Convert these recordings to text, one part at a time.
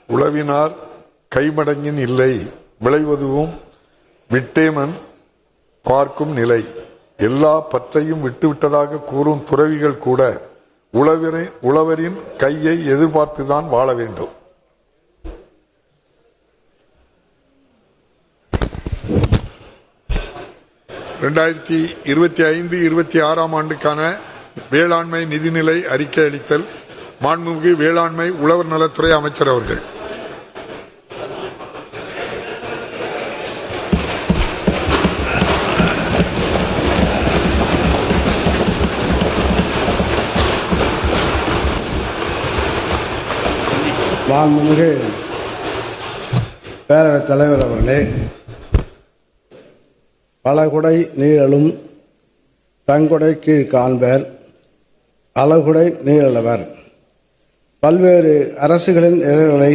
உழவினார் கைமடங்கின் இல்லை, விளைவதுவும் விட்டேமன் பார்க்கும் நிலை. எல்லா பற்றையும் விட்டுவிட்டதாக கூறும் துறவிகள் கூட உழவரின் கையை எதிர்பார்த்துதான் வாழ வேண்டும். ரெண்டாயிரத்தி 25-26 ஆண்டுக்கான வேளாண்மை நிதிநிலை அறிக்கை அளித்தல். மாண்புமிகு வேளாண்மை உழவர் நலத்துறை அமைச்சர் அவர்கள். மாண்புமிகு பேரவைத் தலைவர் அவர்களே, பலகுடை நீழலும் தங்குடை கீழ் காண்பர், அலகுடை நீழலவர். பல்வேறு அரசுகளின் நிழல்களை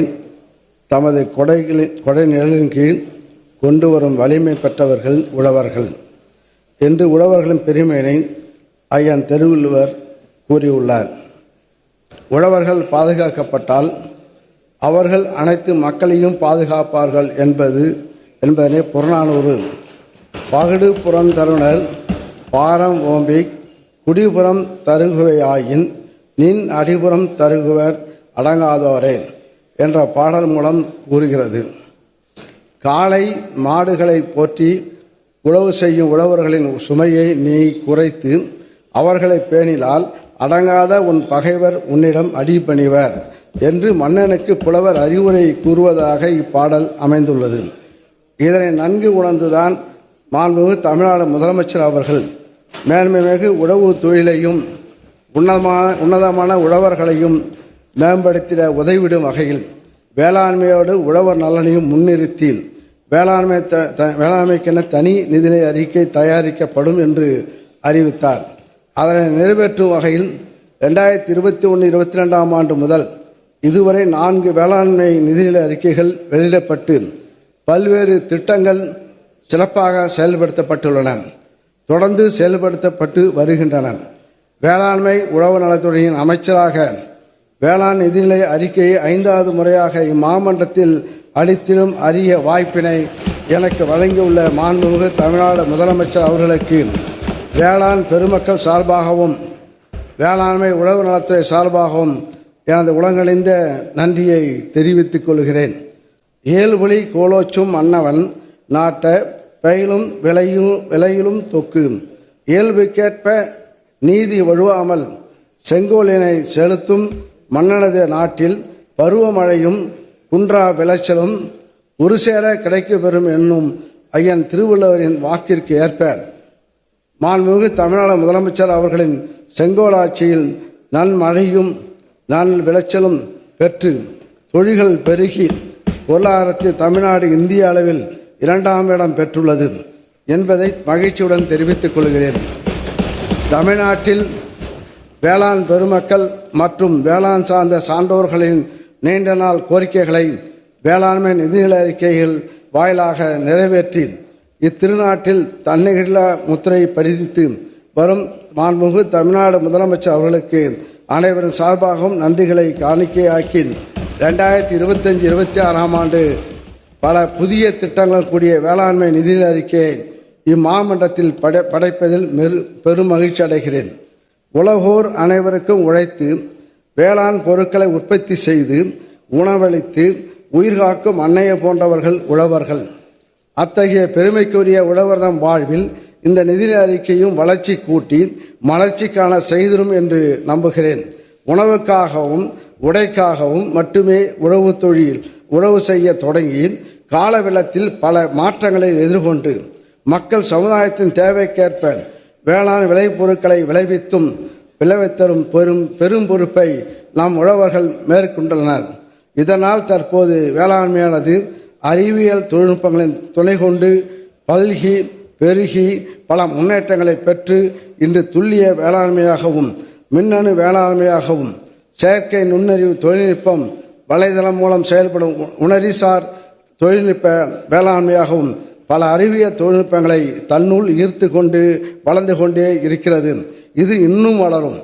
தமது கொடை நிழலின் கீழ் கொண்டு வரும் வலிமை பெற்றவர்கள் உழவர்கள் என்று உழவர்களின் பெருமையினை ஐயன் திருவள்ளுவர் கூறியுள்ளார். உழவர்கள் பாதுகாக்கப்பட்டால் அவர்கள் அனைத்து மக்களையும் பாதுகாப்பார்கள் என்பதனை புறநானூறு. பகடு புறந்தருணர் பாரம் ஓம்பி குடிபுறம் தருகுவையாயின் நின் அடிபுறம் தருகுவர் அடங்காதோரே என்ற பாடல் மூலம் கூறுகிறது. காளை மாடுகளை போற்றி உழவு செய்யும் உழவர்களின் சுமையை நீ குறைத்து அவர்களை பேணினால் அடங்காத உன் பகைவர் உன்னிடம் அடிபணிவர் என்று மன்னனுக்கு புலவர் அறிவுரை கூறுவதாக இப்பாடல் அமைந்துள்ளது. இதனை நன்கு உணர்ந்துதான் மாண்புமிகு தமிழ்நாடு முதலமைச்சர் அவர்கள் மேன்மைமிகு உழவு தொழிலையும் உன்னதமான உழவர்களையும் மேம்படுத்திட உதவிடும் வகையில் வேளாண்மையோடு உழவர் நலனையும் முன்னிறுத்தி வேளாண்மைக்கென தனி நிதிநிலை அறிக்கை தயாரிக்கப்படும் என்று அறிவித்தார். அதனை நிறைவேற்றும் வகையில் 2021-22 ஆண்டு முதல் இதுவரை 4 வேளாண்மை நிதிநிலை அறிக்கைகள் வெளியிடப்பட்டு பல்வேறு திட்டங்கள் சிறப்பாக செயல்படுத்தப்பட்டுள்ளன, தொடர்ந்து செயல்படுத்தப்பட்டு வருகின்றன. வேளாண்மை உழவு நலத்துறையின் அமைச்சராக வேளாண் நிதிநிலை அறிக்கையை 5வது முறையாக இம்மாமன்றத்தில் அளித்திடும் அரிய வாய்ப்பினை எனக்கு வழங்கியுள்ள மாண்புமிகு தமிழ்நாடு முதலமைச்சர் அவர்களுக்கு வேளாண் பெருமக்கள் சார்பாகவும் வேளாண்மை உழவு நலத்துறை சார்பாகவும் எனது உளங்கழிந்த நன்றியை தெரிவித்துக் கொள்கிறேன். ஏழ்வழி கோலோச்சும் மன்னவன் நாட்ட பெயிலும் விலையிலும் தொக்கு இயல்புக்கேற்ப நீதி வழுவாமல் செங்கோலினை செலுத்தும் மன்னனது நாட்டில் பருவமழையும் குன்றா விளைச்சலும் உருசேர கிடைக்கப்பெறும் என்னும் ஐயன் திருவள்ளுவரின் வாக்கிற்கு ஏற்ப மாண்புமிகு தமிழ்நாடு முதலமைச்சர் அவர்களின் செங்கோலாட்சியில் நன்மழையும் நல் விளைச்சலும் பெற்று தொழில்கள் பெருகி பொருளாதாரத்தில் தமிழ்நாடு இந்திய அளவில் 2ஆம் இடம் பெற்றுள்ளது என்பதை மகிழ்ச்சியுடன் தெரிவித்துக் கொள்கிறேன். தமிழ்நாட்டில் வேளாண் பெருமக்கள் மற்றும் வேளாண் சார்ந்த சான்றோர்களின் நீண்ட நாள் கோரிக்கைகளை வேளாண்மை நிதிநிலை அறிக்கைகள் வாயிலாக நிறைவேற்றி இத்திருநாட்டில் தன்னிகரில்லா முத்திரை பதித்து வரும் மாண்புமிகு தமிழ்நாடு முதலமைச்சர் அவர்களுக்கு அனைவரின் சார்பாகவும் நன்றிகளை காணிக்கையாக்கி 2025-26 ஆண்டு பல புதிய திட்டங்கள் கூடிய வேளாண்மை நிதிநிலை அறிக்கையை இம்மாமன்றத்தில் படைப்பதில் பெரும் மகிழ்ச்சி அடைகிறேன். உலகோர் அனைவருக்கும் உழைத்து வேளாண் பொருட்களை உற்பத்தி செய்து உணவளித்து உயிர்காக்கும் அன்னையை போன்றவர்கள் உழவர்கள். அத்தகைய பெருமைக்குரிய உழவர்தம் வாழ்வில் இந்த நிதிநிலை அறிக்கையும் வளர்ச்சி கூட்டி மலர்ச்சிக்கான செய்திடும் என்று நம்புகிறேன். உணவுக்காகவும் உடைக்காகவும் மட்டுமே உழவு செய்ய தொடங்கி கால வெள்ளத்தில் பல மாற்றங்களை எதிர்கொண்டு மக்கள் சமுதாயத்தின் தேவைக்கேற்ப வேளாண் விளைபொருட்களை விளைவித்தரும் பெரும் பொறுப்பை நம் உழவர்கள் மேற்கொண்டுள்ளனர். இதனால் தற்போது வேளாண்மையானது அறிவியல் தொழில்நுட்பங்களின் துணை கொண்டு பல்கி பெருகி பல முன்னேற்றங்களை பெற்று இன்று துல்லிய வேளாண்மையாகவும் மின்னணு வேளாண்மையாகவும் செயற்கை நுண்ணறிவு தொழில்நுட்பம் வலைதளம் மூலம் செயல்படும் உணரிசார் தொழில்நுட்ப வேளாண்மையாகவும் பல அறிவியல் தொழில்நுட்பங்களை தன்னுள் ஈர்த்து கொண்டு வளர்ந்து கொண்டே இருக்கிறது. இது இன்னும் வளரும்.